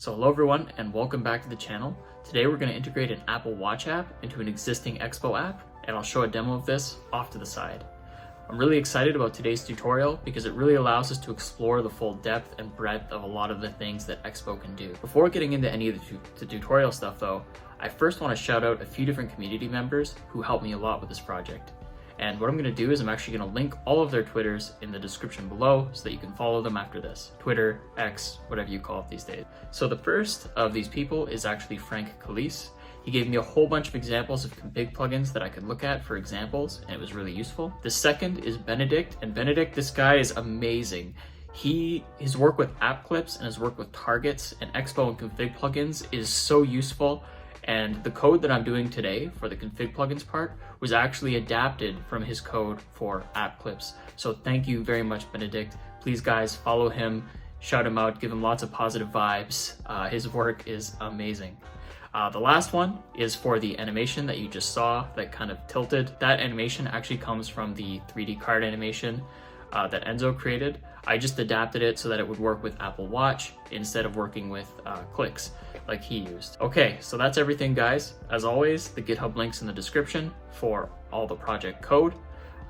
So hello everyone and welcome back to the channel. Today we're going to integrate an Apple Watch app into an existing Expo app, and I'll show a demo of this off to the side. I'm really excited about today's tutorial because it really allows us to explore the full depth and breadth of a lot of the things that Expo can do. Before getting into any of the tutorial stuff though, I first want to shout out a few different community members who helped me a lot with this project. And what I'm going to do is I'm actually going to link all of their Twitters in the description below so that you can follow them after this. Twitter, X, whatever you call it these days. So the first of these people is actually Frank Calise. He gave me a whole bunch of examples of config plugins that I could look at for examples, and it was really useful. The second is Benedict, and Benedict, this guy is amazing. His work with app clips and his work with targets and Expo and config plugins is so useful. And the code that I'm doing today for the config plugins part was actually adapted from his code for app clips. So thank you very much, Benedict. Please guys, follow him, shout him out, give him lots of positive vibes. His work is amazing. The last one is for the animation that you just saw that kind of tilted. That animation actually comes from the 3D card animation that Enzo created. I just adapted it so that it would work with Apple Watch instead of working with clicks like he used. Okay, so that's everything guys. As always, the GitHub link's in the description for all the project code.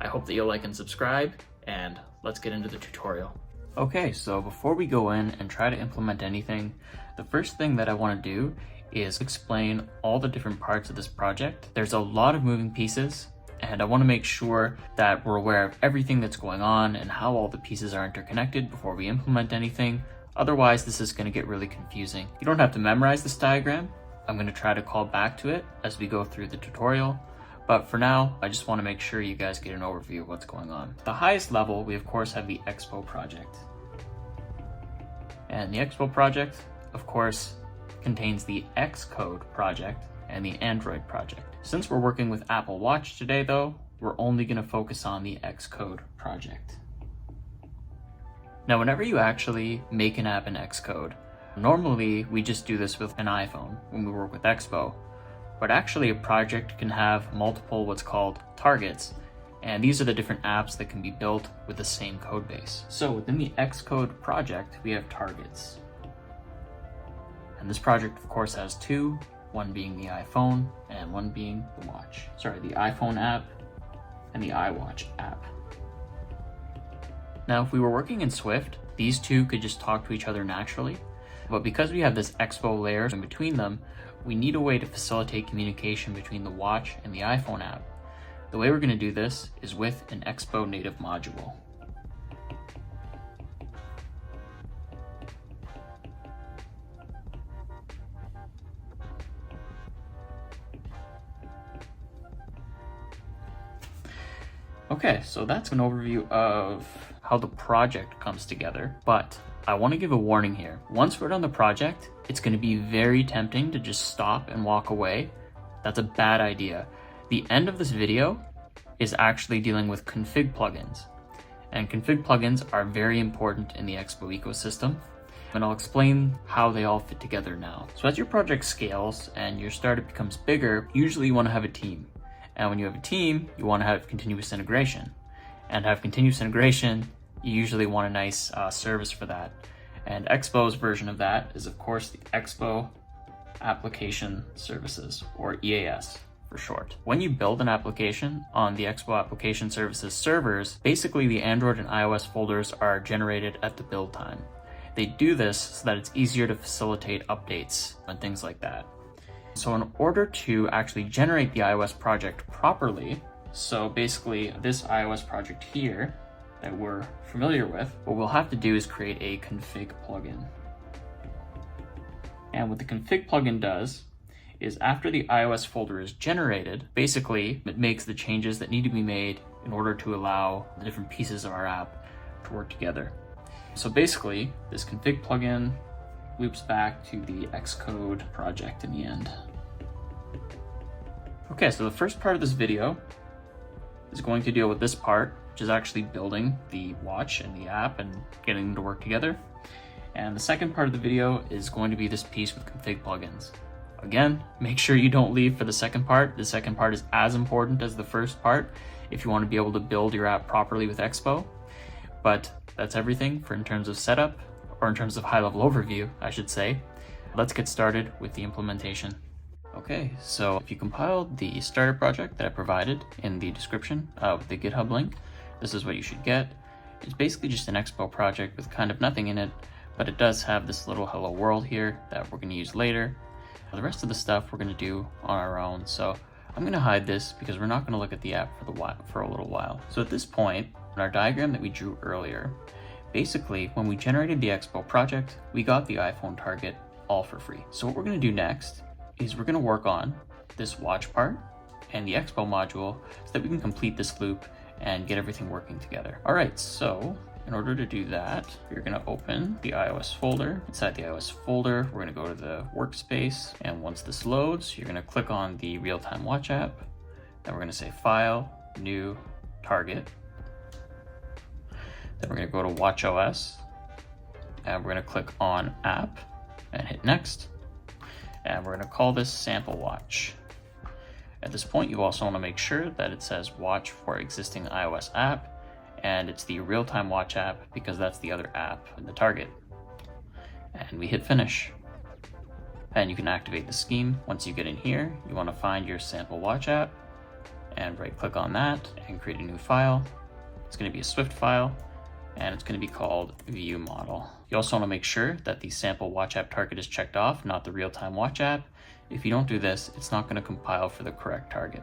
I hope that you'll like and subscribe, and let's get into the tutorial. Okay, so before we go in and try to implement anything, the first thing that I want to do is explain all the different parts of this project. There's a lot of moving pieces, and I want to make sure that we're aware of everything that's going on and how all the pieces are interconnected before we implement anything. Otherwise, this is going to get really confusing. You don't have to memorize this diagram. I'm going to try to call back to it as we go through the tutorial. But for now, I just want to make sure you guys get an overview of what's going on. At the highest level, we of course have the Expo project. And the Expo project, of course, contains the Xcode project and the Android project. Since we're working with Apple Watch today though, we're only going to focus on the Xcode project. Now, whenever you actually make an app in Xcode, normally we just do this with an iPhone when we work with Expo, but actually a project can have multiple what's called targets, and these are the different apps that can be built with the same code base. So within the Xcode project, we have targets. And this project of course has two, one being the iPhone and one being the watch. Sorry, the iPhone app and the iWatch app. Now, if we were working in Swift, these two could just talk to each other naturally, but because we have this Expo layer in between them, we need a way to facilitate communication between the watch and the iPhone app. The way we're going to do this is with an Expo native module. Okay, so that's an overview of how the project comes together, but I want to give a warning here. Once we're done the project, it's going to be very tempting to just stop and walk away. That's a bad idea. The end of this video is actually dealing with config plugins, and config plugins are very important in the Expo ecosystem, and I'll explain how they all fit together now. So as your project scales and your startup becomes bigger, usually you want to have a team. And when you have a team, you want to have continuous integration. And to have continuous integration, you usually want a nice service for that. And Expo's version of that is, of course, the Expo Application Services, or EAS for short. When you build an application on the Expo Application Services servers, basically the Android and iOS folders are generated at the build time. They do this so that it's easier to facilitate updates and things like that. So in order to actually generate the iOS project properly, so basically this iOS project here that we're familiar with, what we'll have to do is create a config plugin. And what the config plugin does is after the iOS folder is generated, basically it makes the changes that need to be made in order to allow the different pieces of our app to work together. So basically this config plugin loops back to the Xcode project in the end. Okay, so the first part of this video is going to deal with this part, which is actually building the watch and the app and getting them to work together. And the second part of the video is going to be this piece with config plugins. Again, make sure you don't leave for the second part. The second part is as important as the first part if you want to be able to build your app properly with Expo. But that's everything for in terms of setup, or in terms of high-level overview, I should say. Let's get started with the implementation. Okay, so if you compiled the starter project that I provided in the description of the GitHub link, this is what you should get. It's basically just an Expo project with kind of nothing in it, but it does have this little hello world here that we're going to use later. The rest of the stuff we're going to do on our own, so I'm going to hide this because we're not going to look at the app for a little while. So at this point, in our diagram that we drew earlier, basically when we generated the Expo project, we got the iPhone target all for free. So what we're going to do next is we're going to work on this watch part and the Expo module so that we can complete this loop and get everything working together. All right, so in order to do that, you're going to open the iOS folder. Inside the iOS folder, we're going to go to the workspace, and once this loads, you're going to click on the real-time watch app. Then we're going to say File, New, Target. Then we're going to go to watchOS, and we're going to click on App and hit Next. And we're going to call this Sample Watch. At this point, you also want to make sure that it says Watch for existing iOS app, and it's the real-time watch app because that's the other app in the target. And we hit Finish. And you can activate the scheme. Once you get in here, you want to find your sample watch app and right-click on that and create a new file. It's going to be a Swift file, and it's going to be called View Model. You also want to make sure that the sample watch app target is checked off, not the real-time watch app. If you don't do this, it's not going to compile for the correct target.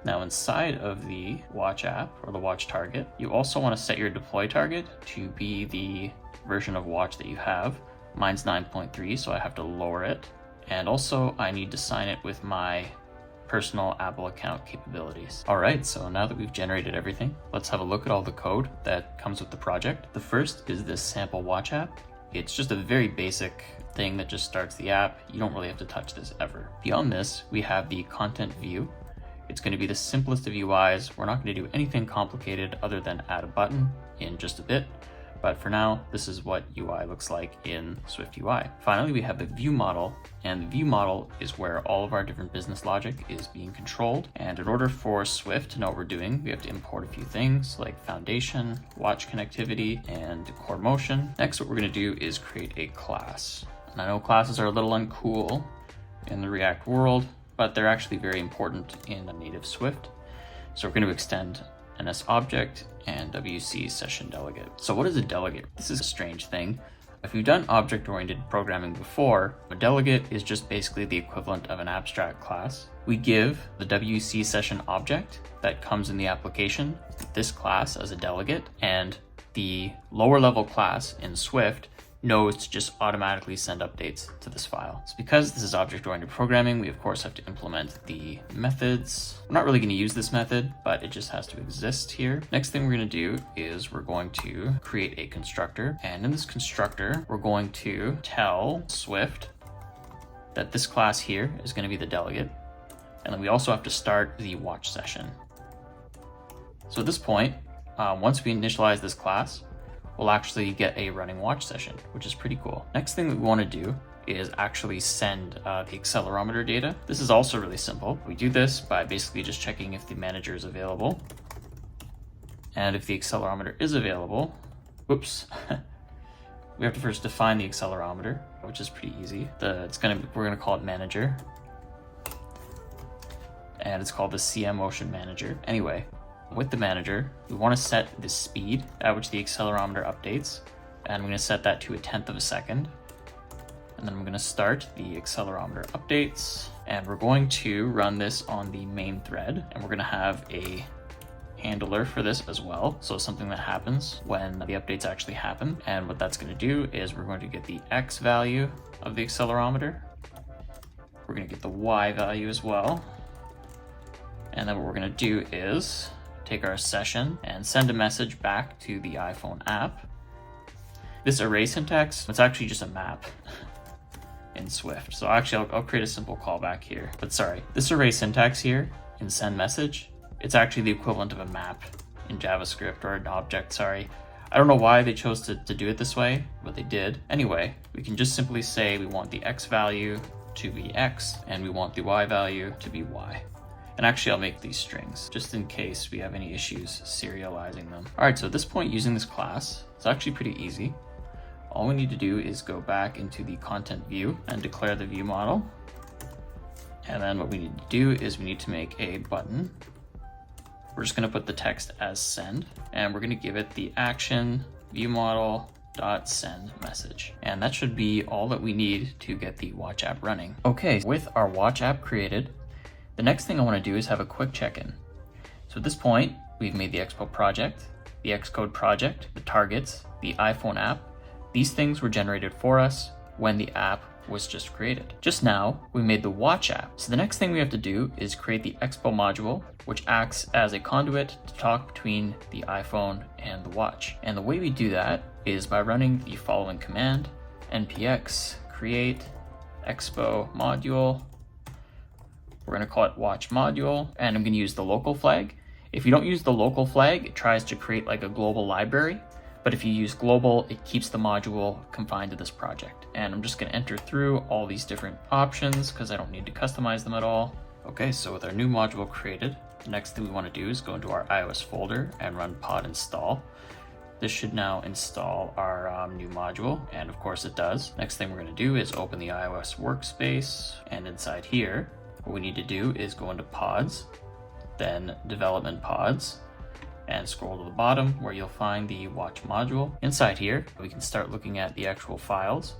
Now inside of the watch app or the watch target, you also want to set your deploy target to be the version of watch that you have. Mine's 9.3, so I have to lower it. And also I need to sign it with my personal Apple account capabilities. All right, so now that we've generated everything, let's have a look at all the code that comes with the project. The first is this sample watch app. It's just a very basic thing that just starts the app. You don't really have to touch this ever. Beyond this, we have the content view. It's going to be the simplest of UIs. We're not going to do anything complicated other than add a button in just a bit. But for now, this is what UI looks like in Swift UI. Finally, we have the view model, and the view model is where all of our different business logic is being controlled. And in order for Swift to know what we're doing, we have to import a few things like foundation, watch connectivity, and core motion. Next, what we're going to do is create a class. And I know classes are a little uncool in the React world, but they're actually very important in native Swift. So we're going to extend NS object and WC session delegate. So what is a delegate? This is a strange thing. If you've done object-oriented programming before, a delegate is just basically the equivalent of an abstract class. We give the WC session object that comes in the application this class as a delegate, and the lower level class in Swift knows to just automatically send updates to this file. So because this is object-oriented programming, we of course have to implement the methods. We're not really going to use this method, but it just has to exist here. Next thing we're going to do is we're going to create a constructor. And in this constructor, we're going to tell Swift that this class here is going to be the delegate. And then we also have to start the watch session. So at this point, once we initialize this class, we'll actually get a running watch session, which is pretty cool. Next thing that we want to do is actually send the accelerometer data. This is also really simple. We do this by basically just checking if the manager is available. And if the accelerometer is available, whoops, we have to first define the accelerometer, which is pretty easy. We're gonna call it manager. And it's called the CM motion manager. Anyway, with the manager, we want to set the speed at which the accelerometer updates, and I'm going to set that to 1/10 of a second. And then I'm going to start the accelerometer updates, and we're going to run this on the main thread, and we're going to have a handler for this as well, so something that happens when the updates actually happen. And what that's going to do is we're going to get the X value of the accelerometer. We're going to get the Y value as well. And then what we're going to do is take our session and send a message back to the iPhone app. This array syntax, it's actually just a map in Swift. So actually I'll create a simple callback here, but sorry. This array syntax here in send message, it's actually the equivalent of a map in JavaScript, or an object, sorry. I don't know why they chose to do it this way, but they did. Anyway, we can just simply say we want the X value to be X and we want the Y value to be Y. And actually I'll make these strings just in case we have any issues serializing them. All right, so at this point using this class, it's actually pretty easy. all we need to do is go back into the content view and declare the view model. And then what we need to do is we need to make a button. We're just going to put the text as send, and we're going to give it the action view model dot send message. And that should be all that we need to get the Watch app running. Okay, with our Watch app created, the next thing I want to do is have a quick check-in. So at this point, we've made the Expo project, the Xcode project, the targets, the iPhone app. These things were generated for us when the app was just created. Just now, we made the Watch app. So the next thing we have to do is create the Expo module, which acts as a conduit to talk between the iPhone and the watch. And the way we do that is by running the following command, npx create Expo module. We're going to call it watch module, and I'm going to use the local flag. If you don't use the local flag, it tries to create like a global library. But if you use global, it keeps the module confined to this project. And I'm just going to enter through all these different options because I don't need to customize them at all. Okay, so with our new module created, the next thing we want to do is go into our iOS folder and run pod install. This should now install our new module, and of course it does. Next thing we're going to do is open the iOS workspace, and inside here, what we need to do is go into pods, then development pods, and scroll to the bottom where you'll find the watch module. Inside here, we can start looking at the actual files.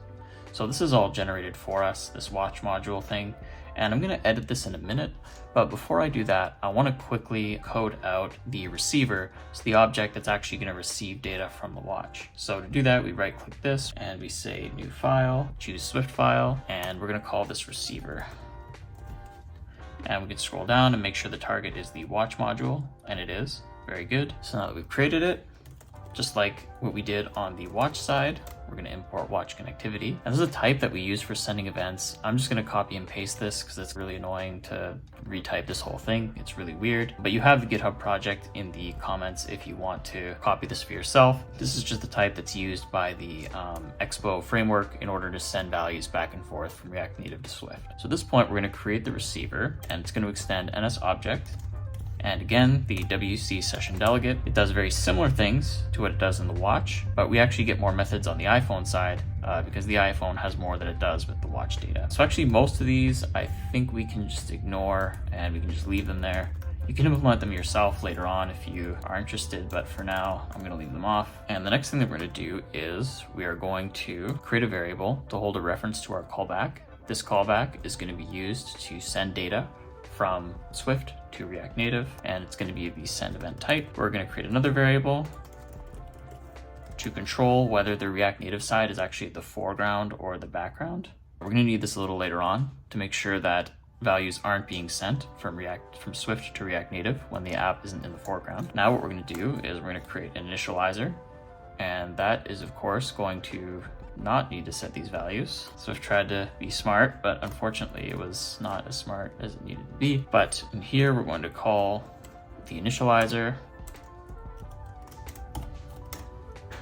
So this is all generated for us, this watch module thing, and I'm going to edit this in a minute. But before I do that, I want to quickly code out the receiver, so the object that's actually going to receive data from the watch. So to do that, we right click this and we say new file, choose Swift file, and we're going to call this receiver. And we can scroll down and make sure the target is the watch module, and it is. Very good. So now that we've created it, just like what we did on the watch side, we're going to import watch connectivity. And this is a type that we use for sending events. I'm just going to copy and paste this because it's really annoying to retype this whole thing. It's really weird. But you have the GitHub project in the comments if you want to copy this for yourself. This is just the type that's used by the Expo framework in order to send values back and forth from React Native to Swift. So at this point, we're going to create the receiver, and it's going to extend NSObject. And again, the WC session delegate, it does very similar things to what it does in the watch, but we actually get more methods on the iPhone side because the iPhone has more than it does with the watch data. So actually most of these, I think we can just ignore and we can just leave them there. You can implement them yourself later on if you are interested, but for now, I'm going to leave them off. And the next thing that we're going to do is we are going to create a variable to hold a reference to our callback. This callback is going to be used to send data from Swift to React Native, and it's going to be the send event type. We're going to create another variable to control whether the React Native side is actually the foreground or the background. We're going to need this a little later on to make sure that values aren't being sent from Swift to React Native when the app isn't in the foreground. Now what we're going to do is we're going to create an initializer, and that is of course going to not need to set these values. So I've tried to be smart, but unfortunately it was not as smart as it needed to be. But in here, we're going to call the initializer.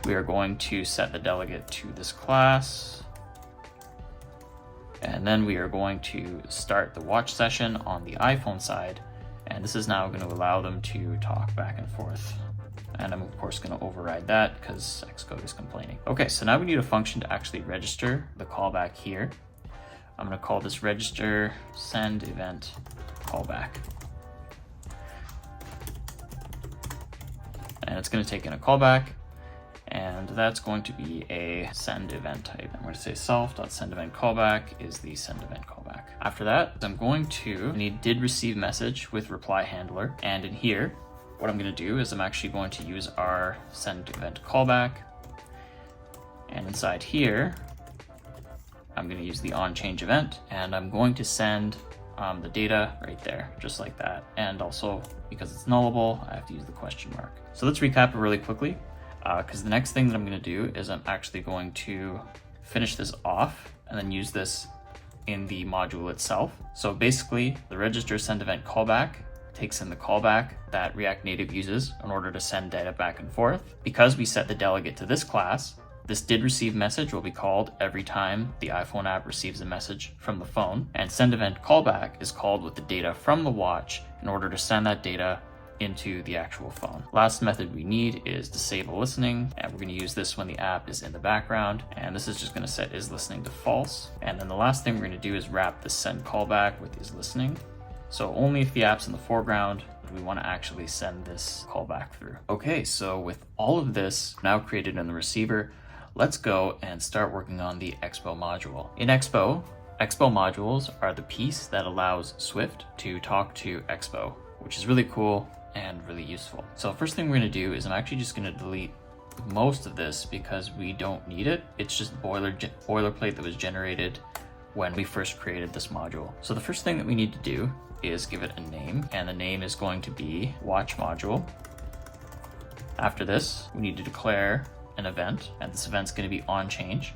We are going to set the delegate to this class. And then we are going to start the watch session on the iPhone side. And this is now going to allow them to talk back and forth. And I'm of course going to override that because Xcode is complaining. Okay, so now we need a function to actually register the callback here. I'm going to call this register send event callback. And it's going to take in a callback, and that's going to be a send event type. I'm going to say self.sendEventCallback is the send event callback. After that, I'm going to need did receive message with reply handler, and in here, what I'm going to do is I'm actually going to use our send event callback, and inside here I'm going to use the onChange event, and I'm going to send the data right there, just like that. And also because it's nullable, I have to use the question mark. So let's recap it really quickly, because the next thing that I'm going to do is I'm actually going to finish this off and then use this in the module itself. So basically the register send event callback takes in the callback that React Native uses in order to send data back and forth. Because we set the delegate to this class, this did receive message will be called every time the iPhone app receives a message from the phone, and send event callback is called with the data from the watch in order to send that data into the actual phone. Last method we need is disable listening, and we're going to use this when the app is in the background, and this is just going to set is listening to false. And then the last thing we're going to do is wrap the send callback with is listening. So only if the app's in the foreground we want to actually send this callback through. Okay, so with all of this now created in the receiver, let's go and start working on the Expo module. In Expo modules are the piece that allows Swift to talk to Expo, which is really cool and really useful. So first thing we're going to do is I'm actually just going to delete most of this because we don't need it. It's just boilerplate that was generated when we first created this module. So the first thing that we need to do is give it a name, and the name is going to be watch module. After this, we need to declare an event, and this event's going to be on change.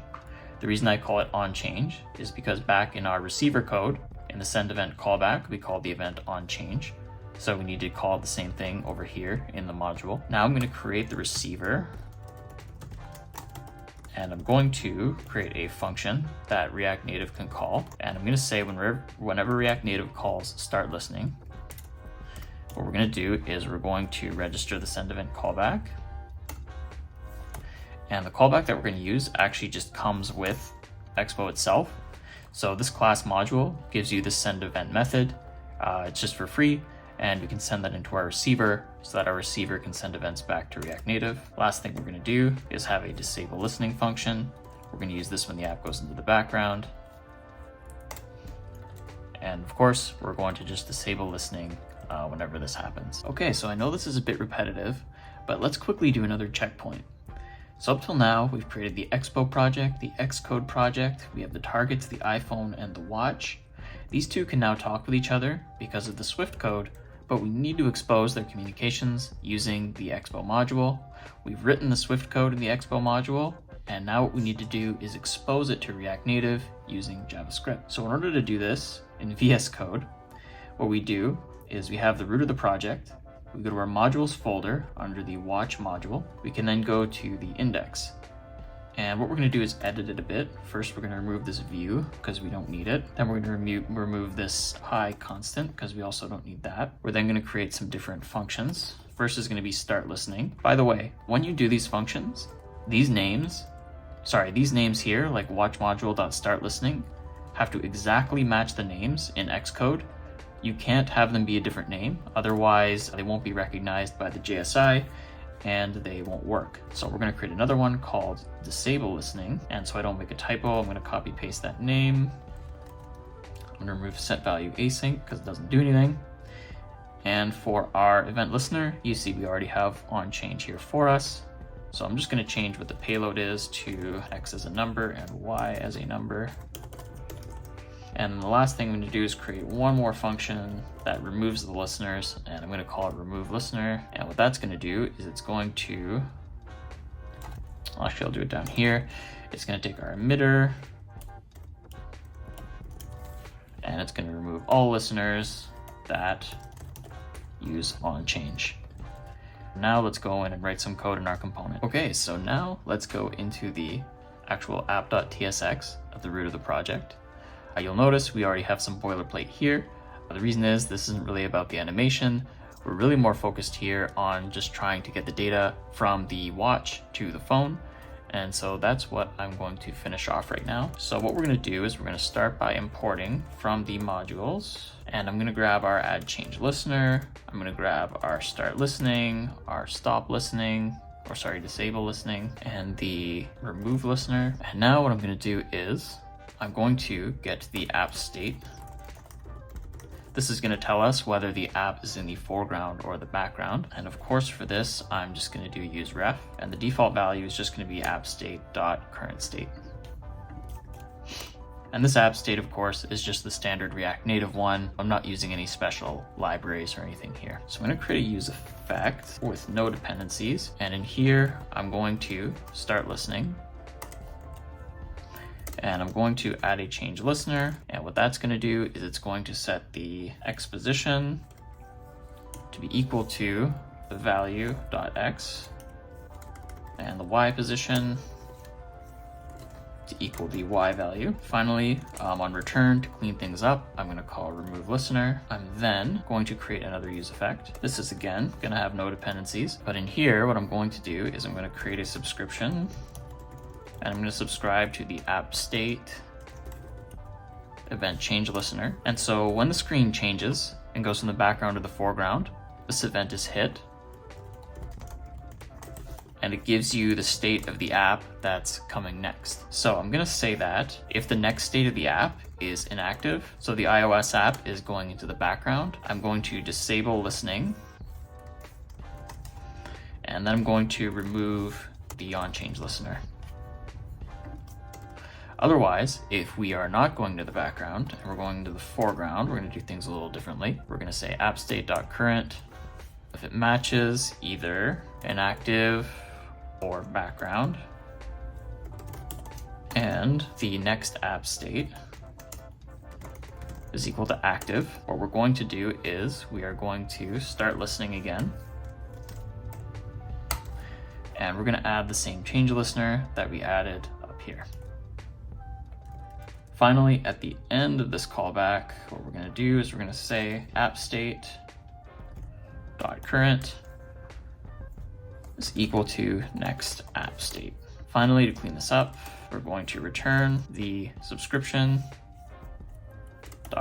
The reason I call it on change is because back in our receiver code, in the send event callback, we called the event on change. So we need to call the same thing over here in the module. Now I'm going to create the receiver, and I'm going to create a function that React Native can call. And I'm going to say whenever React Native calls start listening, what we're going to do is we're going to register the send event callback. And the callback that we're going to use actually just comes with Expo itself. So this class module gives you the send event method. It's just for free, and we can send that into our receiver so that our receiver can send events back to React Native. Last thing we're going to do is have a disable listening function. We're going to use this when the app goes into the background. And of course, we're going to just disable listening whenever this happens. Okay, so I know this is a bit repetitive, but let's quickly do another checkpoint. So up till now, we've created the Expo project, the Xcode project, we have the targets, the iPhone, and the watch. These two can now talk with each other because of the Swift code, but we need to expose their communications using the Expo module. We've written the Swift code in the Expo module, and now what we need to do is expose it to React Native using JavaScript. So in order to do this in VS Code, what we do is we have the root of the project, we go to our modules folder under the watch module, we can then go to the index. And what we're going to do is edit it a bit. First, we're going to remove this view because we don't need it. Then we're going to remove this high constant because we also don't need that. We're then going to create some different functions. First is going to be start listening. By the way, when you do these functions, these names here, like watch module.start listening, have to exactly match the names in Xcode. You can't have them be a different name, otherwise they won't be recognized by the JSI and they won't work. So we're going to create another one called disable listening, and so I don't make a typo, I'm going to copy paste that name. I'm going to remove set value async because it doesn't do anything. And for our event listener, you see we already have on change here for us. So I'm just going to change what the payload is to X as a number and Y as a number. And the last thing I'm going to do is create one more function that removes the listeners, and I'm going to call it remove listener. And what that's going to do is it's going to, actually I'll do it down here. It's going to take our emitter and it's going to remove all listeners that use on change. Now let's go in and write some code in our component. Okay, so now let's go into the actual app.tsx at the root of the project. You'll notice we already have some boilerplate here. The reason is this isn't really about the animation. We're really more focused here on just trying to get the data from the watch to the phone. And so that's what I'm going to finish off right now. So what we're going to do is we're going to start by importing from the modules, and I'm going to grab our add change listener. I'm going to grab our start listening, our stop listening, disable listening, and the remove listener. And now what I'm going to do is I'm going to get the app state. This is going to tell us whether the app is in the foreground or the background. And of course for this, I'm just going to do use ref, and the default value is just going to be app state.current state. And this app state, of course, is just the standard React Native one. I'm not using any special libraries or anything here. So I'm going to create a use effect with no dependencies. And in here, I'm going to start listening. And I'm going to add a change listener. And what that's going to do is it's going to set the X position to be equal to the value.x, and the Y position to equal the Y value. Finally, on return, to clean things up, I'm going to call remove listener. I'm then going to create another use effect. This is again going to have no dependencies, but in here, what I'm going to do is I'm going to create a subscription, and I'm going to subscribe to the app state event change listener. And so when the screen changes and goes from the background to the foreground, this event is hit, and it gives you the state of the app that's coming next. So I'm gonna say that if the next state of the app is inactive, so the iOS app is going into the background, I'm going to disable listening, and then I'm going to remove the onChange listener. Otherwise, if we are not going to the background and we're going to the foreground, we're going to do things a little differently. We're going to say appstate.current. If it matches either inactive or background, and the next app state is equal to active, what we're going to do is we are going to start listening again. And we're going to add the same change listener that we added up here. Finally, at the end of this callback, what we're going to do is we're going to say appstate.current is equal to next app state. Finally, to clean this up, we're going to return the subscription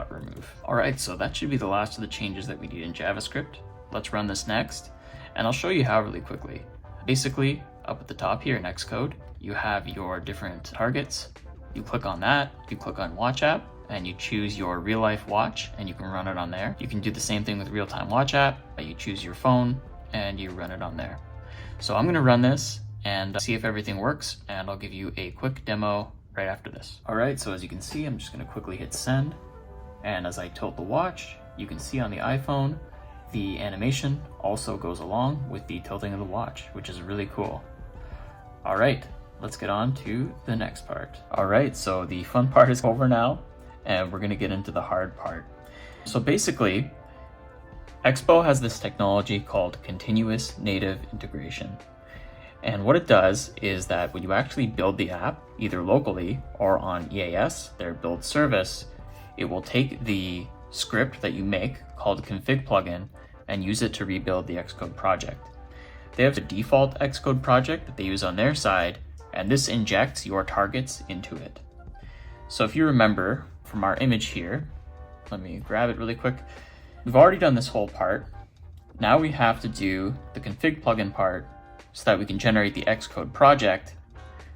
.remove. All right, so that should be the last of the changes that we need in JavaScript. Let's run this next, and I'll show you how really quickly. Basically, up at the top here in Xcode, you have your different targets. You click on that, you click on Watch App, and you choose your real life watch, and you can run it on there. You can do the same thing with real-time watch app, but you choose your phone and you run it on there. So I'm gonna run this and see if everything works, and I'll give you a quick demo right after this. All right, so as you can see, I'm just gonna quickly hit send. And as I tilt the watch, you can see on the iPhone, the animation also goes along with the tilting of the watch, which is really cool. All right, let's get on to the next part. All right, so the fun part is over now, and we're gonna get into the hard part. So basically, Expo has this technology called continuous native integration. And what it does is that when you actually build the app, either locally or on EAS, their build service, it will take the script that you make called config plugin and use it to rebuild the Xcode project. They have a default Xcode project that they use on their side, and this injects your targets into it. So if you remember from our image here, let me grab it really quick. We've already done this whole part. Now we have to do the config plugin part so that we can generate the Xcode project,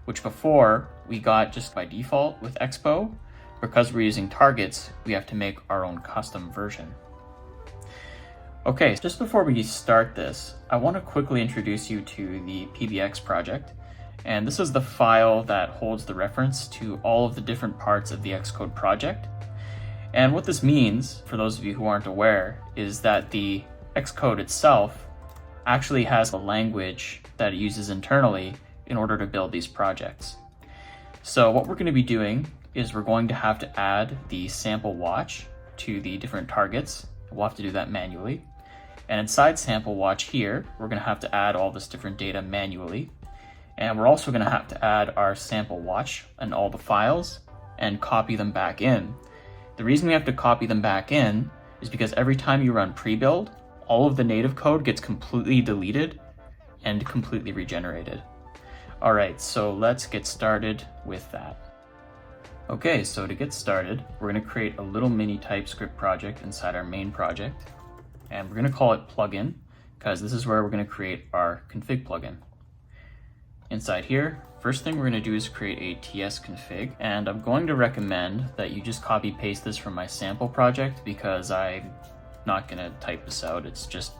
which before we got just by default with Expo. Because we're using targets, we have to make our own custom version. Okay, just before we start this, I want to quickly introduce you to the PBX project. And this is the file that holds the reference to all of the different parts of the Xcode project. And what this means, for those of you who aren't aware, is that the Xcode itself actually has a language that it uses internally in order to build these projects. So what we're going to be doing is we're going to have to add the sample watch to the different targets. We'll have to do that manually. And inside sample watch here, we're going to have to add all this different data manually. And we're also going to have to add our sample watch and all the files and copy them back in. The reason we have to copy them back in is because every time you run pre-build, all of the native code gets completely deleted and completely regenerated. All right, so let's get started with that. Okay, so to get started, we're going to create a little mini TypeScript project inside our main project, and we're going to call it plugin because this is where we're going to create our config plugin. Inside here, first thing we're going to do is create a TS config, and I'm going to recommend that you just copy paste this from my sample project because I'm not going to type this out. It's just,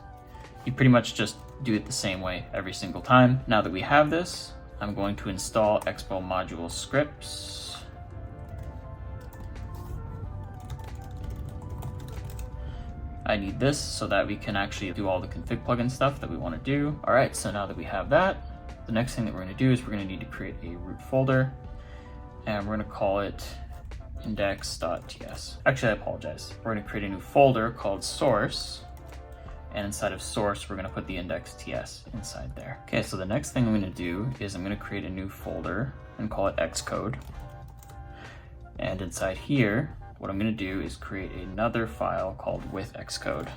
you pretty much just do it the same way every single time. Now that we have this, I'm going to install Expo module scripts. I need this so that we can actually do all the config plugin stuff that we want to do. All right, so now that we have that, the next thing that we're going to do is we're going to need to create a root folder, and we're going to call it index.ts. Actually, I apologize. We're going to create a new folder called source, and inside of source, we're going to put the index.ts inside there. Okay, so the next thing I'm going to do is I'm going to create a new folder and call it Xcode. And inside here, what I'm going to do is create another file called with Xcode.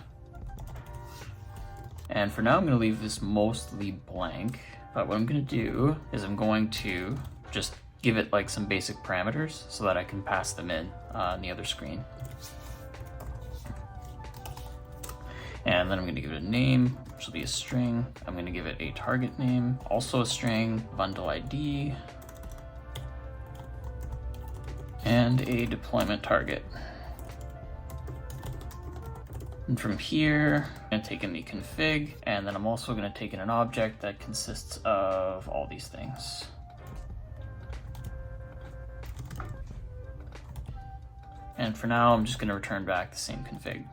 And for now, I'm going to leave this mostly blank. But what I'm going to do is I'm going to just give it like some basic parameters so that I can pass them in on the other screen. And then I'm going to give it a name, which will be a string. I'm going to give it a target name, also a string, bundle ID, and a deployment target. And from here, I'm going to take in the config, and then I'm also going to take in an object that consists of all these things. And for now, I'm just going to return back the same config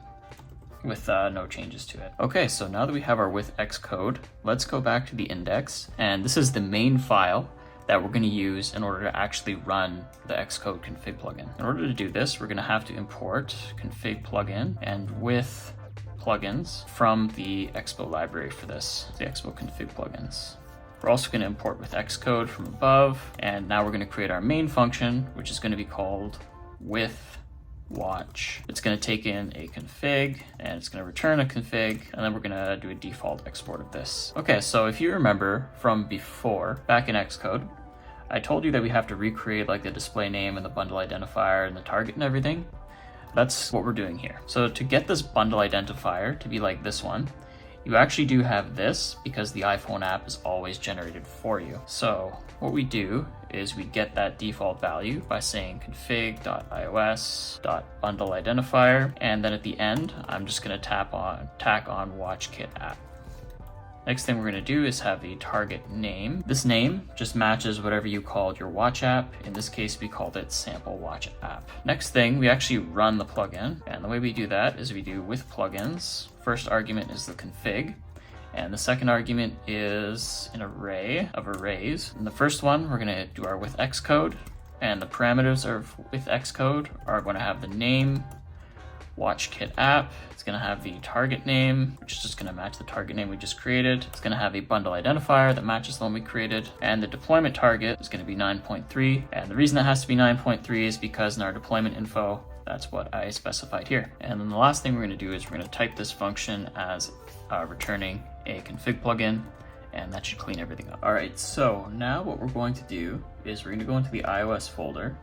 with no changes to it. Okay, so now that we have our with Xcode, let's go back to the index, and this is the main file that we're going to use in order to actually run the Xcode config plugin. In order to do this, we're going to have to import config plugin and with plugins from the Expo library for this, the Expo config plugins. We're also going to import with Xcode from above, and now we're going to create our main function, which is going to be called with watch. It's going to take in a config and it's going to return a config, and then we're going to do a default export of this. Okay, so if you remember from before, back in Xcode, I told you that we have to recreate like the display name and the bundle identifier and the target and everything. That's what we're doing here. So to get this bundle identifier to be like this one, you actually do have this because the iPhone app is always generated for you. So what we do is we get that default value by saying config.ios.bundle identifier, and then at the end, I'm just going to tack on WatchKit app. Next thing we're going to do is have a target name. This name just matches whatever you called your watch app. In this case, we called it sample watch app. Next thing, we actually run the plugin. And the way we do that is we do with plugins. First argument is the config. And the second argument is an array of arrays. In the first one, we're going to do our with Xcode. And the parameters of with Xcode are going to have the name, WatchKit app. It's going to have the target name, which is just going to match the target name we just created. It's going to have a bundle identifier that matches the one we created. And the deployment target is going to be 9.3. And the reason it has to be 9.3 is because in our deployment info, that's what I specified here. And then the last thing we're going to do is we're going to type this function as returning a config plugin, and that should clean everything up. All right, so now what we're going to do is we're going to go into the iOS folder.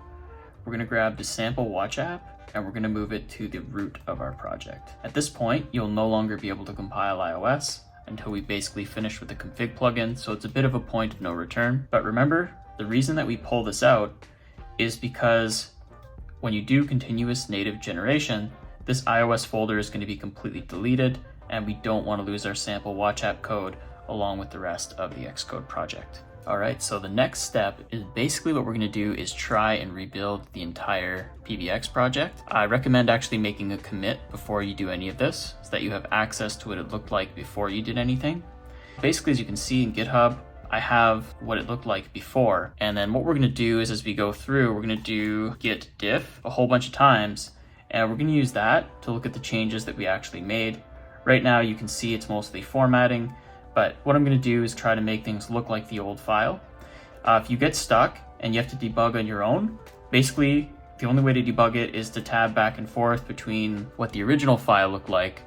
We're going to grab the sample watch app, and we're going to move it to the root of our project. At this point, you'll no longer be able to compile iOS until we basically finish with the config plugin, so it's a bit of a point of no return. But remember, the reason that we pull this out is because when you do continuous native generation, this iOS folder is going to be completely deleted, and we don't want to lose our sample watch app code along with the rest of the Xcode project. All right, so the next step is basically what we're going to do is try and rebuild the entire PBX project. I recommend actually making a commit before you do any of this so that you have access to what it looked like before you did anything. Basically, as you can see in GitHub, I have what it looked like before. And then what we're going to do is as we go through, we're going to do git diff a whole bunch of times, and we're going to use that to look at the changes that we actually made. Right now, you can see it's mostly formatting, but what I'm going to do is try to make things look like the old file. If you get stuck and you have to debug on your own, basically the only way to debug it is to tab back and forth between what the original file looked like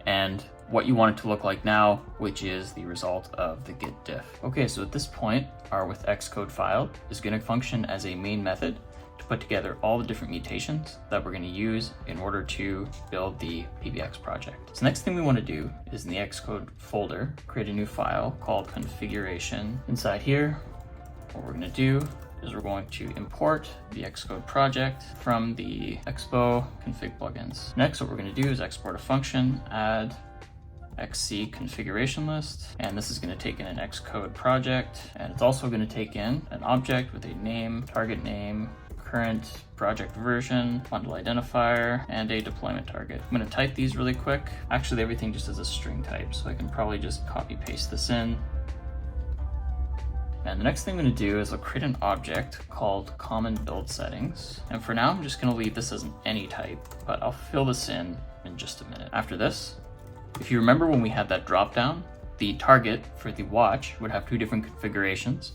and what you want it to look like now, which is the result of the git diff. Okay, so at this point, our with Xcode file is going to function as a main method to put together all the different mutations that we're going to use in order to build the PBX project. So next thing we want to do is in the Xcode folder, create a new file called configuration. Inside here, what we're going to do is we're going to import the Xcode project from the Expo config plugins. Next, what we're going to do is export a function, add XC configuration list, and this is going to take in an Xcode project, and it's also going to take in an object with a name, target name, current project version, bundle identifier, and a deployment target. I'm going to type these really quick. Actually, everything just has a string type, so I can probably just copy paste this in. And the next thing I'm going to do is I'll create an object called common build settings. And for now, I'm just going to leave this as an any type, but I'll fill this in just a minute. After this, if you remember when we had that dropdown, the target for the watch would have two different configurations.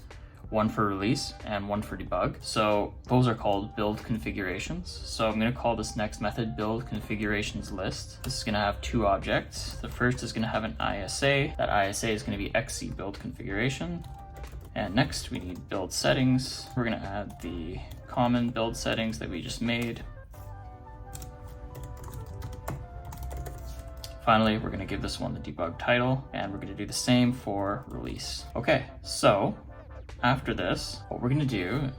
one for release and one for debug. So those are called build configurations. So I'm going to call this next method build configurations list. This is going to have two objects. The first is going to have an ISA. That ISA is going to be XC build configuration. And next we need build settings. We're going to add the common build settings that we just made. Finally, we're going to give this one the debug title, and we're going to do the same for release. Okay, so after this, what we're going to do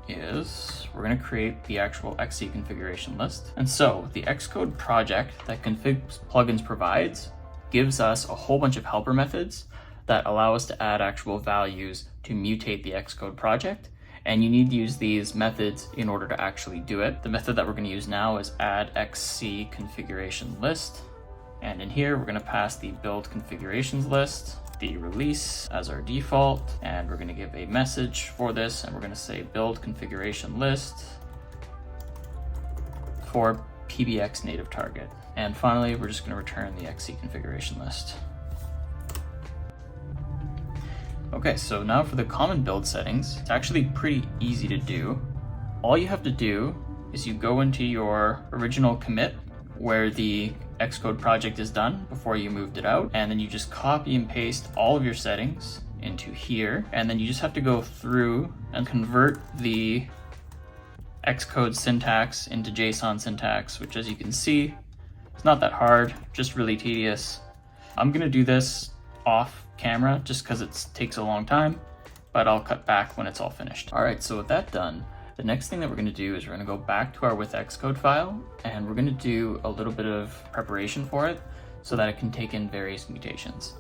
is we're going to create the actual XC configuration list. And so the Xcode project that config plugins provides gives us a whole bunch of helper methods that allow us to add actual values to mutate the Xcode project. And you need to use these methods in order to actually do it. The method that we're going to use now is add XC configuration list. And in here, we're going to pass the build configurations list, the release as our default, and we're going to give a message for this, and we're going to say build configuration list for PBX native target. And finally, we're just going to return the XC configuration list. Okay, so now for the common build settings, it's actually pretty easy to do. All you have to do is you go into your original commit where the Xcode project is done before you moved it out, and then you just copy and paste all of your settings into here, and then you just have to go through and convert the Xcode syntax into JSON syntax, which, as you can see, it's not that hard, just really tedious. I'm gonna do this off camera just because it takes a long time, but I'll cut back when it's all finished. All right, so with that done, the next thing that we're going to do is we're going to go back to our with Xcode file, and we're going to do a little bit of preparation for it so that it can take in various mutations.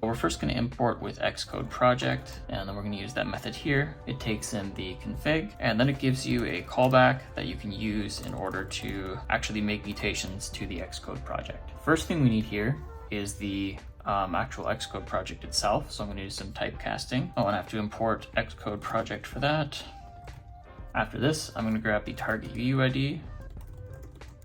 We're first going to import with Xcode project, and then we're going to use that method here. It takes in the config, and then it gives you a callback that you can use in order to actually make mutations to the Xcode project. First thing we need here is the actual Xcode project itself. So I'm going to do some typecasting. Oh, and I have to import Xcode project for that. After this, I'm going to grab the target UUID.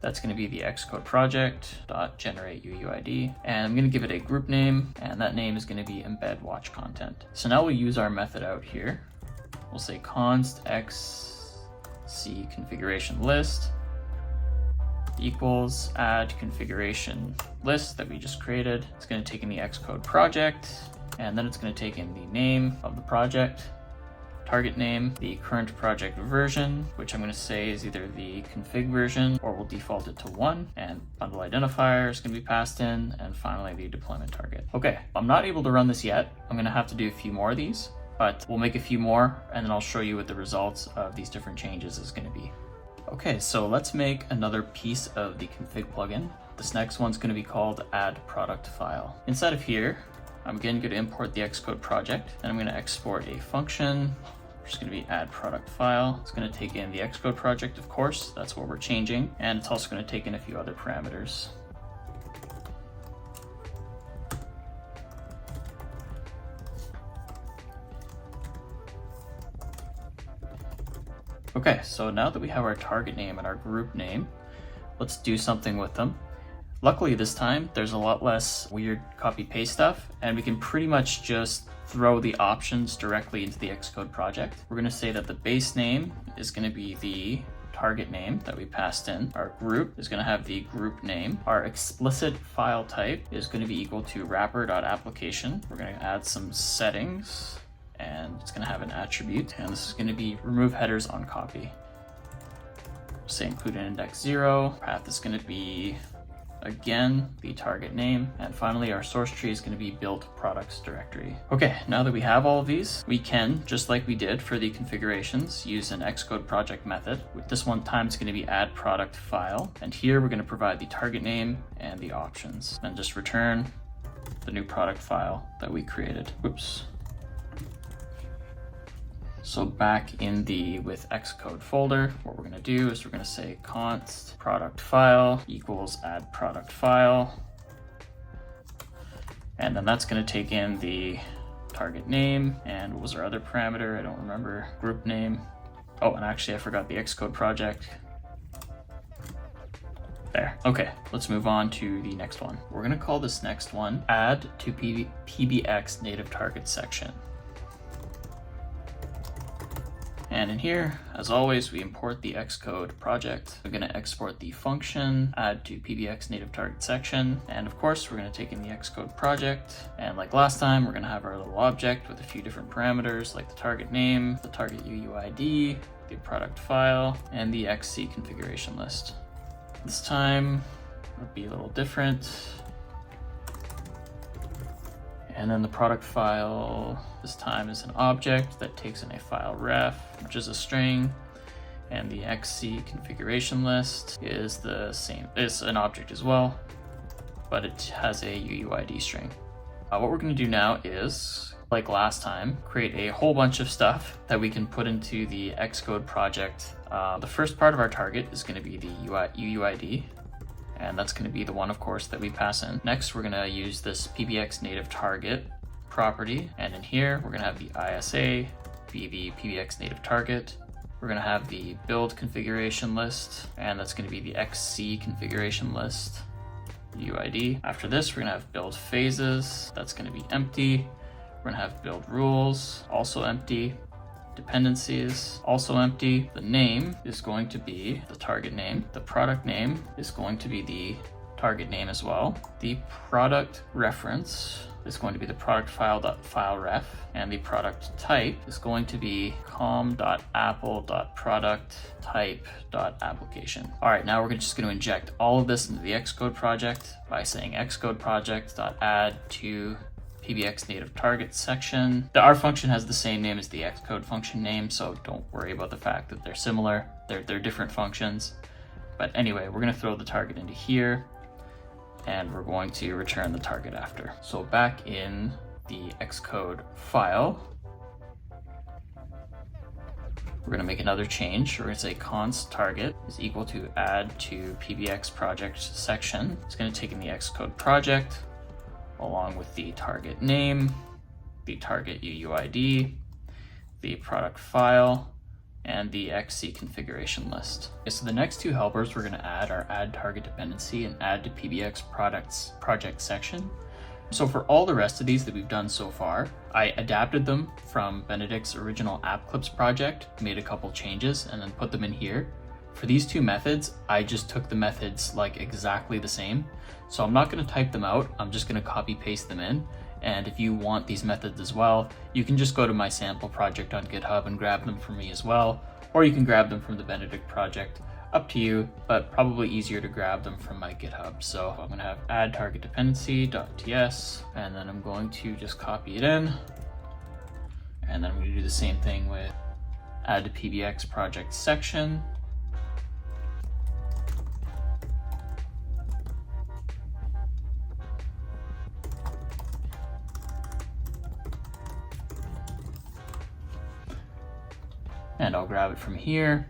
That's going to be the Xcode project.generate UUID. And I'm going to give it a group name, and that name is going to be embed watch content. So now we'll use our method out here. We'll say const XC configuration list equals add configuration list that we just created. It's going to take in the Xcode project, and then it's going to take in the name of the project, target name, the current project version, which I'm going to say is either the config version or we'll default it to 1, and bundle identifier is going to be passed in, and finally the deployment target. Okay, I'm not able to run this yet. I'm going to have to do a few more of these, but we'll make a few more and then I'll show you what the results of these different changes is going to be. Okay, so let's make another piece of the config plugin. This next one's going to be called add product file. Inside of here, I'm again going to import the Xcode project, and I'm going to export a function. It's going to be add product file. It's going to take in the Xcode project, of course, that's what we're changing, and it's also going to take in a few other parameters. Okay, so now that we have our target name and our group name, let's do something with them. Luckily this time, there's a lot less weird copy-paste stuff, and we can pretty much just throw the options directly into the Xcode project. We're going to say that the base name is going to be the target name that we passed in. Our group is going to have the group name. Our explicit file type is going to be equal to wrapper.application. We're going to add some settings, and it's going to have an attribute, and this is going to be remove headers on copy. Say include an index 0. Path is going to be again the target name, and finally our source tree is going to be built products directory. Okay, now that we have all of these, we can, just like we did for the configurations, use an Xcode project method. With this one time, it's going to be add product file, and here we're going to provide the target name and the options, and just return the new product file that we created. Whoops. So back in the with Xcode folder, what we're going to do is we're going to say const product file equals add product file. And then that's going to take in the target name, and what was our other parameter? I don't remember. Group name. Oh, and actually I forgot the Xcode project. There. Okay, let's move on to the next one. We're going to call this next one add to PBX native target section. And in here, as always, we import the Xcode project. We're going to export the function, add to PBX native target section. And of course, we're going to take in the Xcode project. And like last time, we're going to have our little object with a few different parameters like the target name, the target UUID, the product file, and the XC configuration list. This time it'll be a little different. And then the product file this time is an object that takes in a file ref, which is a string. And the XC configuration list is the same. It's an object as well, but it has a UUID string. What we're going to do now is, like last time, create a whole bunch of stuff that we can put into the Xcode project. The first part of our target is going to be the UUID. And that's going to be the one, of course, that we pass in. Next, we're going to use this PBX native target property. And in here, we're going to have the ISA be the PBX native target. We're going to have the build configuration list, and that's going to be the XC configuration list, UID. After this, we're going to have build phases. That's going to be empty. We're going to have build rules, also empty. Dependencies, also empty. The name is going to be the target name. The product name is going to be the target name as well. The product reference is going to be the product file.fileref, and the product type is going to be com.apple.product.type.application. All right, now we're just going to inject all of this into the Xcode project by saying Xcode project.add to PBX native target section. The R function has the same name as the Xcode function name, so don't worry about the fact that they're similar. They're different functions. But anyway, we're going to throw the target into here, and we're going to return the target after. So back in the Xcode file, we're going to make another change. We're going to say const target is equal to add to PBX project section. It's going to take in the Xcode project, along with the target name, the target UUID, the product file, and the XC configuration list. Okay, so the next two helpers we're going to add are add target dependency and add to PBX products project section. So for all the rest of these that we've done so far, I adapted them from Benedict's original app clips project, made a couple changes, and then put them in here. For these two methods, I just took the methods like exactly the same. So I'm not going to type them out. I'm just going to copy paste them in. And if you want these methods as well, you can just go to my sample project on GitHub and grab them from me as well. Or you can grab them from the Benedict project, up to you, but probably easier to grab them from my GitHub. So I'm going to have add target dependency.ts, and then I'm going to just copy it in. And then I'm going to do the same thing with add to PBX project section. And I'll grab it from here.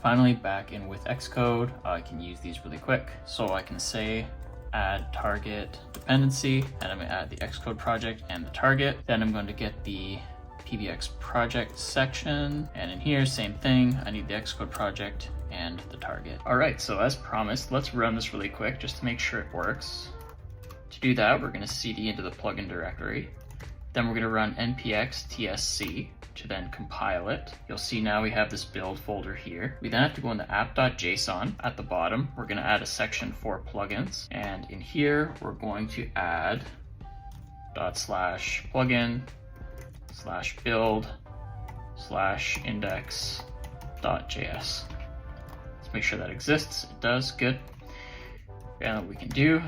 Finally, back in with Xcode, I can use these really quick. So I can say add target dependency, and I'm going to add the Xcode project and the target. Then I'm going to get the PBX project section, and in here, same thing. I need the Xcode project and the target. All right, so as promised, let's run this really quick just to make sure it works. To do that, we're going to cd into the plugin directory. Then we're going to run npx tsc to then compile it. You'll see now we have this build folder here. We then have to go into app.json. At the bottom, we're going to add a section for plugins. And in here, we're going to add ./plugin/build/index.js. Let's make sure that exists. It does. Good. And what we can do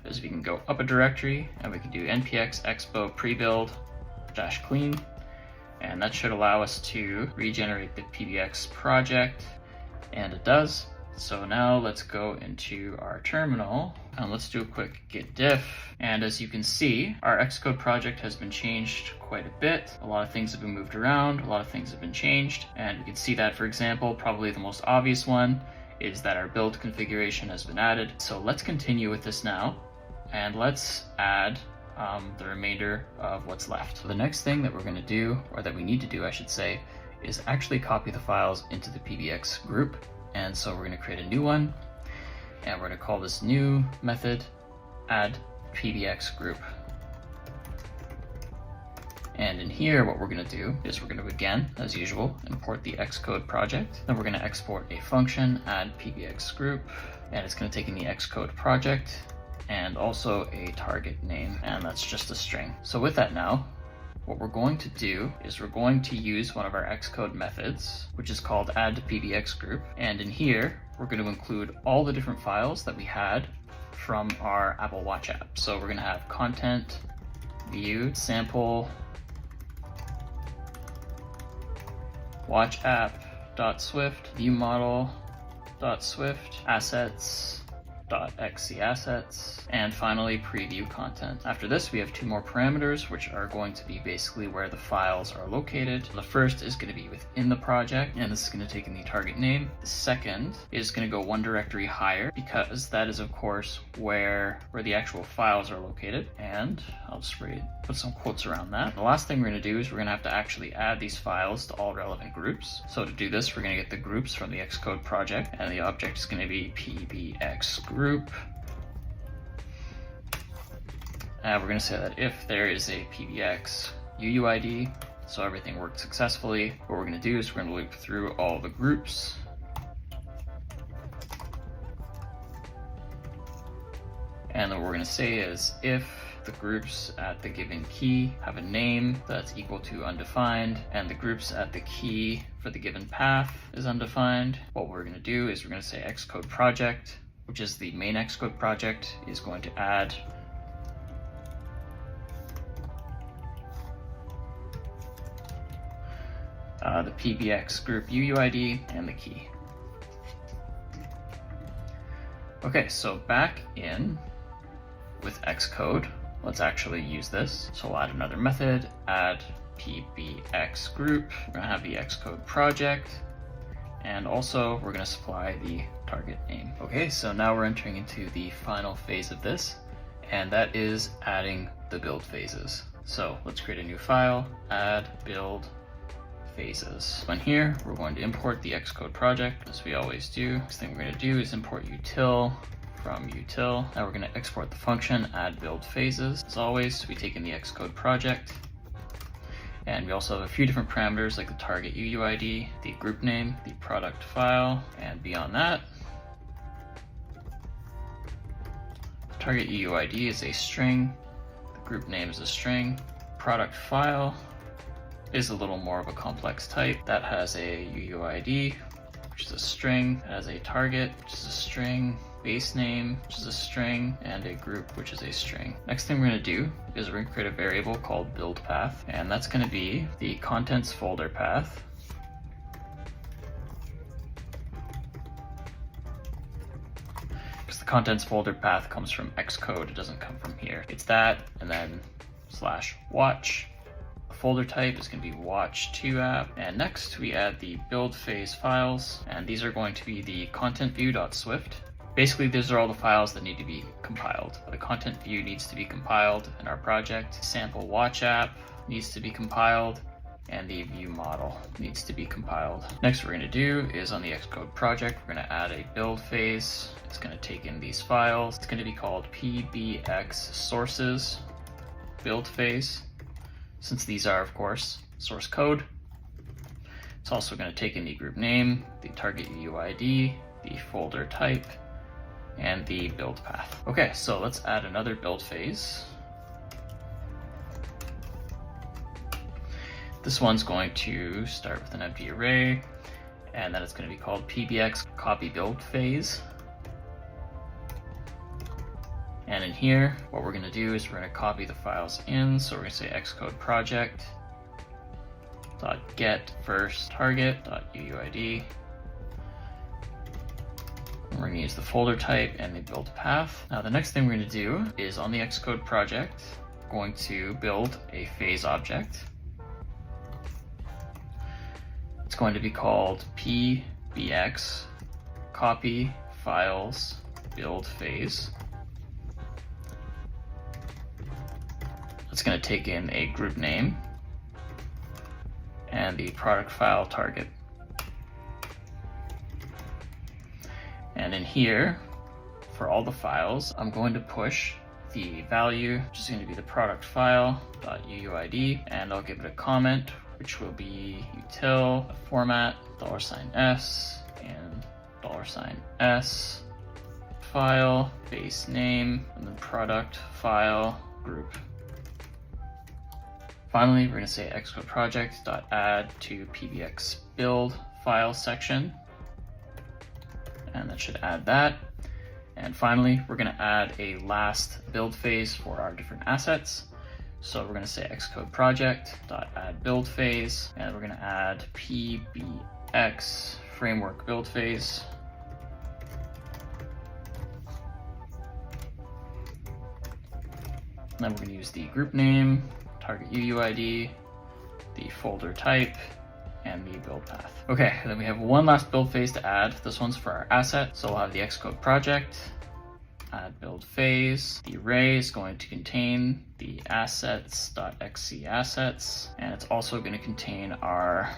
is we can go up a directory and we can do npx expo prebuild -clean, and that should allow us to regenerate the PBX project, and it does. So now let's go into our terminal and let's do a quick git diff. And as you can see, our Xcode project has been changed quite a bit. A lot of things have been moved around, a lot of things have been changed, and we can see that, for example, probably the most obvious one is that our build configuration has been added. So let's continue with this now. And let's add the remainder of what's left. So the next thing that we're going to do, or that we need to do, I should say, is actually copy the files into the PBX group. And so we're going to create a new one, and we're going to call this new method add PBX group. And in here, what we're going to do is we're going to, again, as usual, import the Xcode project. Then we're going to export a function, add pbx group, and it's going to take in the Xcode project and also a target name, and that's just a string. So with that now, what we're going to do is we're going to use one of our Xcode methods, which is called add to pbx group. And in here, we're going to include all the different files that we had from our Apple Watch app. So we're going to have content, view, sample, watch app.swift, view model.swift, assets.xc assets, and finally preview content. After this, we have two more parameters, which are going to be basically where the files are located. The first is going to be within the project, and this is going to take in the target name. The second is going to go one directory higher, because that is of course where the actual files are located. And I'll just put some quotes around that. The last thing we're going to do is we're going to have to actually add these files to all relevant groups. So to do this, we're going to get the groups from the Xcode project, and the object is going to be pbx group. And we're going to say that if there is a pbx UUID, so everything worked successfully, what we're going to do is we're going to loop through all the groups. And then what we're going to say is if the groups at the given key have a name that's equal to undefined, and the groups at the key for the given path is undefined, what we're going to do is we're going to say Xcode project, which is the main Xcode project, is going to add the pbx group UUID and the key. Okay, so back in with Xcode, let's actually use this. So we'll add another method, add pbx group. We're going to have the Xcode project, and also we're going to supply the target name. Okay, so now we're entering into the final phase of this, and that is adding the build phases. So let's create a new file, add build phases. So in here, we're going to import the Xcode project, as we always do. Next thing we're going to do is import util from util. Now we're going to export the function add build phases. As always, we take in the Xcode project, and we also have a few different parameters like the target UUID, the group name, the product file, and beyond that, the target UUID is a string, the group name is a string, product file is a little more of a complex type that has a UUID, which is a string, it has a target, which is a string, base name, which is a string, and a group, which is a string. Next thing we're going to do is we're going to create a variable called build path, and that's going to be the contents folder path. Because the contents folder path comes from Xcode, it doesn't come from here. It's that, and then /watch. Folder type is going to be watch2 app, and next we add the build phase files, and these are going to be the content view.swift. Basically, these are all the files that need to be compiled. The content view needs to be compiled in our project, sample watch app needs to be compiled, and the view model needs to be compiled. Next what we're going to do is on the Xcode project, we're going to add a build phase. It's going to take in these files. It's going to be called pbx sources build phase, since these are, of course, source code. It's also going to take in the group name, the target UUID, the folder type, and the build path. Okay, so let's add another build phase. This one's going to start with an empty array, and then it's going to be called pbx copy build phase. And in here, what we're going to do is we're going to copy the files in. So we're going to say Xcode project .get first target .uuid. We're going to use the folder type and the build path. Now the next thing we're going to do is on the Xcode project, we're going to build a phase object. It's going to be called pbx copy files build phase. It's going to take in a group name and the product file target. And in here, for all the files, I'm going to push the value, which is going to be the product file .uuid, and I'll give it a comment, which will be util format $s and $s file base name, and then product file group. Finally, we're going to say Xcode project.add to pbx build file section, and that should add that. And finally, we're going to add a last build phase for our different assets. So we're going to say Xcode project.add build phase, and we're going to add pbx framework build phase. And then we're going to use the group name, target UUID, the folder type, and the build path. Okay, then we have one last build phase to add. This one's for our asset. So we'll have the Xcode project, add build phase. The array is going to contain the assets.xc assets, and it's also going to contain our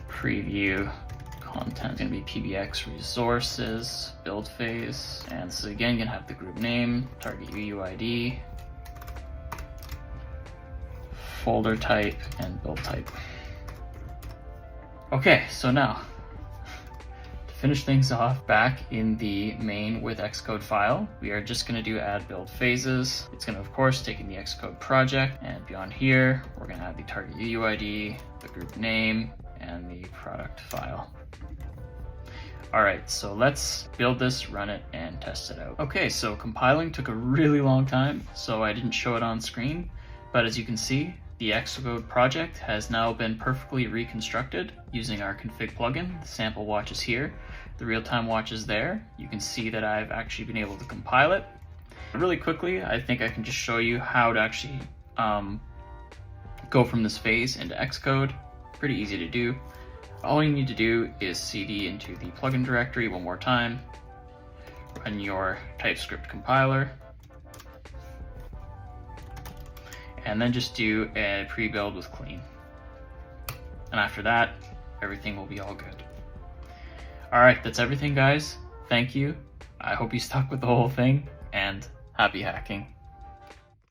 preview content. It's going to be pbx resources build phase, and this is again going to have the group name, target UUID, folder type, and build type. Okay, so now to finish things off back in the main with Xcode file, we are just going to do add build phases. It's going to, of course, take in the Xcode project, and beyond here, we're going to add the target UUID, the group name, and the product file. All right, so let's build this, run it, and test it out. Okay, so compiling took a really long time, so I didn't show it on screen, but as you can see, the Xcode project has now been perfectly reconstructed using our config plugin. The sample watch is here, the real-time watch is there. You can see that I've actually been able to compile it. Really quickly, I think I can just show you how to actually go from this phase into Xcode. Pretty easy to do. All you need to do is cd into the plugin directory one more time, run your TypeScript compiler, and then just do a pre-build with clean. And after that, everything will be all good. All right, that's everything, guys. Thank you. I hope you stuck with the whole thing, and happy hacking.